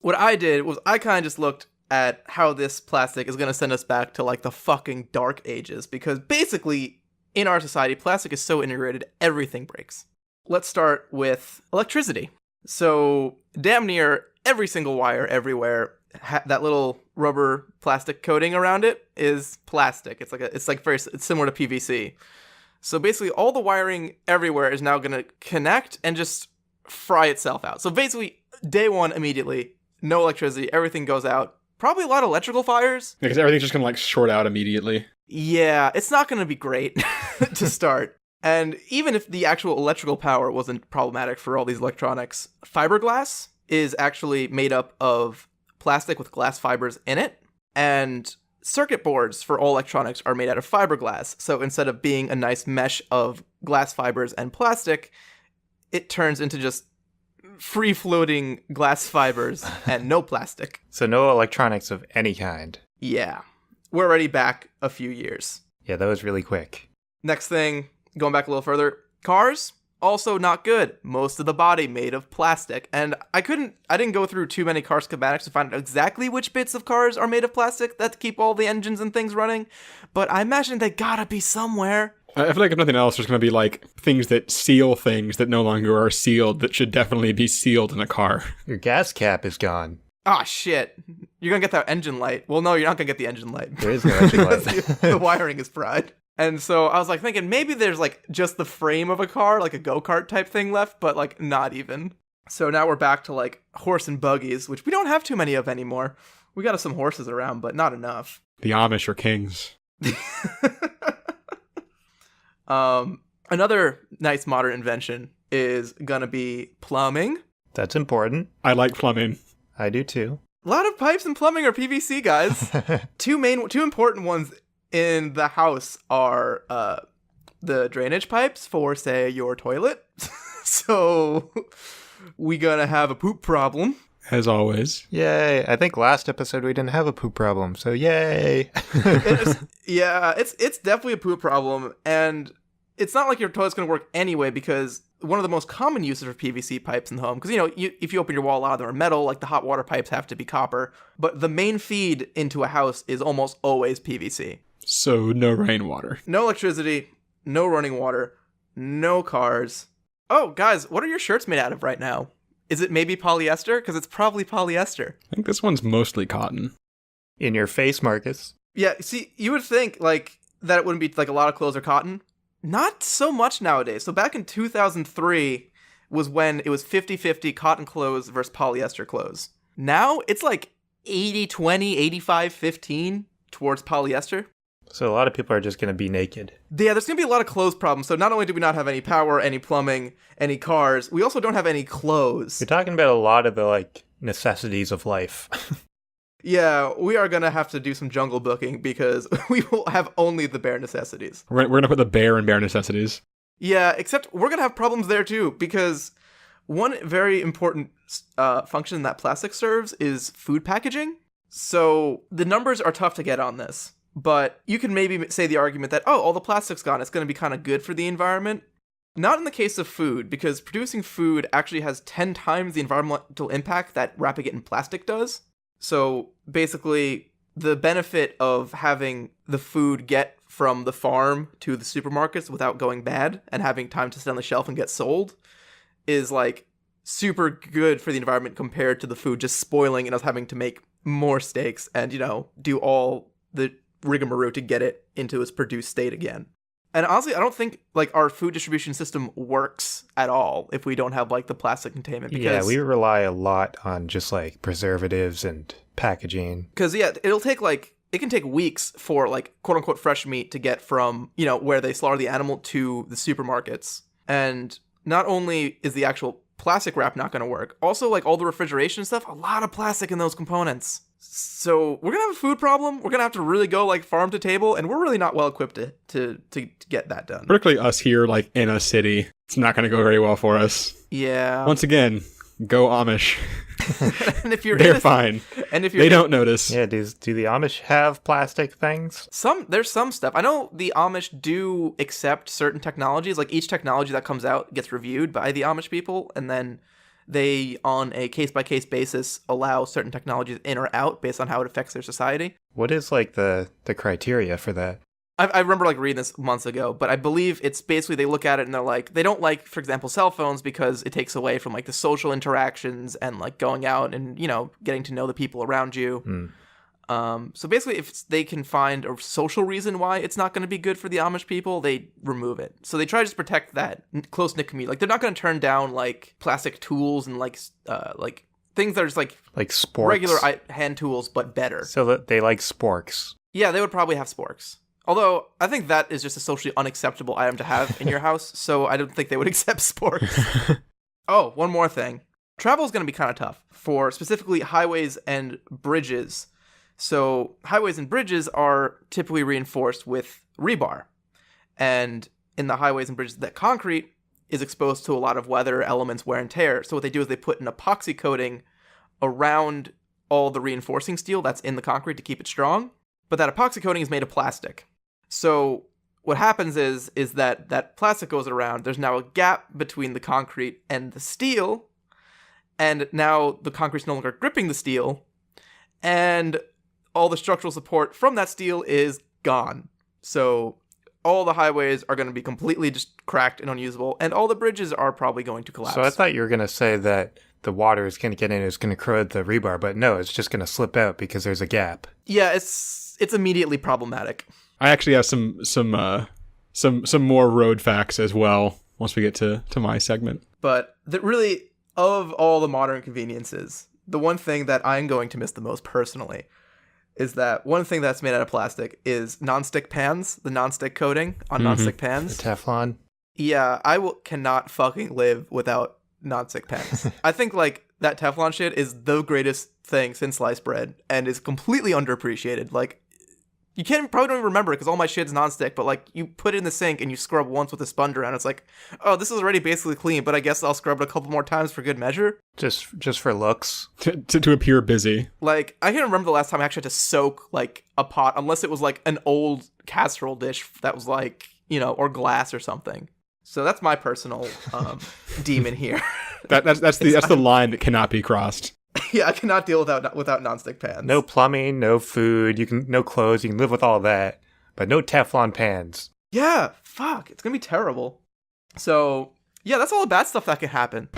what I did was I kind of just looked at how this plastic is going to send us back to like the fucking dark ages, because basically in our society, plastic is so integrated, everything breaks. Let's start with electricity. So damn near every single wire everywhere, that little rubber plastic coating around it is plastic. It's similar to PVC. So basically all the wiring everywhere is now going to connect and just fry itself out. So basically day one, immediately, no electricity, everything goes out. Probably a lot of electrical fires. Because everything's just going to like short out immediately. Yeah, it's not going to be great to start. And even if the actual electrical power wasn't problematic for all these electronics, fiberglass is actually made up of plastic with glass fibers in it. And circuit boards for all electronics are made out of fiberglass. So instead of being a nice mesh of glass fibers and plastic, it turns into just free-floating glass fibers and no plastic. So no electronics of any kind. Yeah. We're already back a few years. Yeah, that was really quick. Next thing, going back a little further, cars, also not good. Most of the body made of plastic. And I didn't go through too many car schematics to find out exactly which bits of cars are made of plastic that keep all the engines and things running. But I imagine they gotta be somewhere. I feel like if nothing else, there's going to be like things that seal things that no longer are sealed that should definitely be sealed in a car. Your gas cap is gone. Ah, shit. You're gonna get that engine light. Well, no, you're not gonna get the engine light. There is no engine light. The wiring is fried. And so I was like thinking maybe there's like just the frame of a car, like a go-kart type thing left, but like not even. So now we're back to like horse and buggies, which we don't have too many of anymore. We got some horses around, but not enough. The Amish are kings. Another nice modern invention is gonna be plumbing. That's important. I like plumbing. I do too. A lot of pipes and plumbing are PVC, guys. Two important ones in the house are the drainage pipes for, say, your toilet. So we gonna have a poop problem. As always. Yay. I think last episode we didn't have a poop problem, so yay. It's definitely a poop problem, and it's not like your toilet's going to work anyway, because one of the most common uses of PVC pipes in the home, because, if you open your wall, a lot of them are metal, like the hot water pipes have to be copper, but the main feed into a house is almost always PVC. So no rainwater. No electricity, no running water, no cars. Oh, guys, what are your shirts made out of right now? Is it maybe polyester? Because it's probably polyester. I think this one's mostly cotton. In your face, Marcus. Yeah, see, you would think, like, that it wouldn't be, like, a lot of clothes are cotton. Not so much nowadays. So back in 2003 was when it was 50-50 cotton clothes versus polyester clothes. Now, it's like 80-20, 85-15 towards polyester. So a lot of people are just going to be naked. Yeah, there's going to be a lot of clothes problems. So not only do we not have any power, any plumbing, any cars, we also don't have any clothes. You're talking about a lot of the, like, necessities of life. Yeah, we are going to have to do some jungle booking because we will have only the bare necessities. We're going to put the bear in bare necessities. Yeah, except we're going to have problems there too, because one very important function that plastic serves is food packaging. So the numbers are tough to get on this. But you can maybe say the argument that, all the plastic's gone, it's going to be kind of good for the environment. Not in the case of food, because producing food actually has 10 times the environmental impact that wrapping it in plastic does. So basically, the benefit of having the food get from the farm to the supermarkets without going bad and having time to sit on the shelf and get sold is like super good for the environment compared to the food just spoiling and us having to make more steaks and, do all the rigmarole to get it into its produced state again. And honestly, I don't think like our food distribution system works at all if we don't have like the plastic containment. Because, yeah, we rely a lot on just like preservatives and packaging. Because it can take weeks for like quote unquote fresh meat to get from, where they slaughter the animal to the supermarkets. And not only is the actual plastic wrap not going to work, also like all the refrigeration stuff, a lot of plastic in those components. So we're going to have a food problem. We're going to have to really go like farm to table, and we're really not well equipped to get that done. Particularly us here, like in a city. It's not going to go very well for us. Yeah. Once again, go Amish. And if you're They're fine. And if you're they don't notice. Yeah, do the Amish have plastic things? There's some stuff. I know the Amish do accept certain technologies. Like each technology that comes out gets reviewed by the Amish people, and then they, on a case-by-case basis, allow certain technologies in or out based on how it affects their society. What is like the criteria for that? I remember like reading this months ago, but I believe it's basically they look at it and they're like, they don't like, for example, cell phones because it takes away from like the social interactions and like going out and, you know, getting to know the people around you. So basically, if they can find a social reason why it's not going to be good for the Amish people, they remove it. So they try to just protect that close-knit community. Like, they're not going to turn down like plastic tools and like things that are just like sporks. regular hand tools, but better. So that they like sporks. Yeah, they would probably have sporks. Although, I think that is just a socially unacceptable item to have in your house, so I don't think they would accept sporks. Oh, one more thing. Travel is going to be kind of tough for specifically highways and bridges. So, highways and bridges are typically reinforced with rebar. And in the highways and bridges, that concrete is exposed to a lot of weather, elements, wear and tear. So what they do is they put an epoxy coating around all the reinforcing steel that's in the concrete to keep it strong. But that epoxy coating is made of plastic. So what happens is that plastic goes around. There's now a gap between the concrete and the steel. And now the concrete's no longer gripping the steel. And all the structural support from that steel is gone. So all the highways are going to be completely just cracked and unusable. And all the bridges are probably going to collapse. So I thought you were going to say that the water is going to get in, it's going to corrode the rebar. But no, it's just going to slip out because there's a gap. Yeah, it's immediately problematic. I actually have some more road facts as well once we get to my segment. But really, of all the modern conveniences, the one thing that I'm going to miss the most personally is that one thing that's made out of plastic is nonstick pans, the nonstick coating on nonstick pans. The Teflon? Yeah, cannot fucking live without nonstick pans. I think like that Teflon shit is the greatest thing since sliced bread and is completely underappreciated. Like, you probably don't even remember it because all my shit's nonstick, but like you put it in the sink and you scrub once with a sponge around. It's like, oh, this is already basically clean, but I guess I'll scrub it a couple more times for good measure. Just for looks. To appear busy. Like, I can't remember the last time I actually had to soak like a pot, unless it was like an old casserole dish that was like, you know, or glass or something. So that's my personal demon here. That's the line that cannot be crossed. Yeah, I cannot deal without nonstick pans. No plumbing, no food, no clothes, you can live with all that, but no Teflon pans. Yeah, fuck, it's gonna be terrible. So, yeah, that's all the bad stuff that can happen.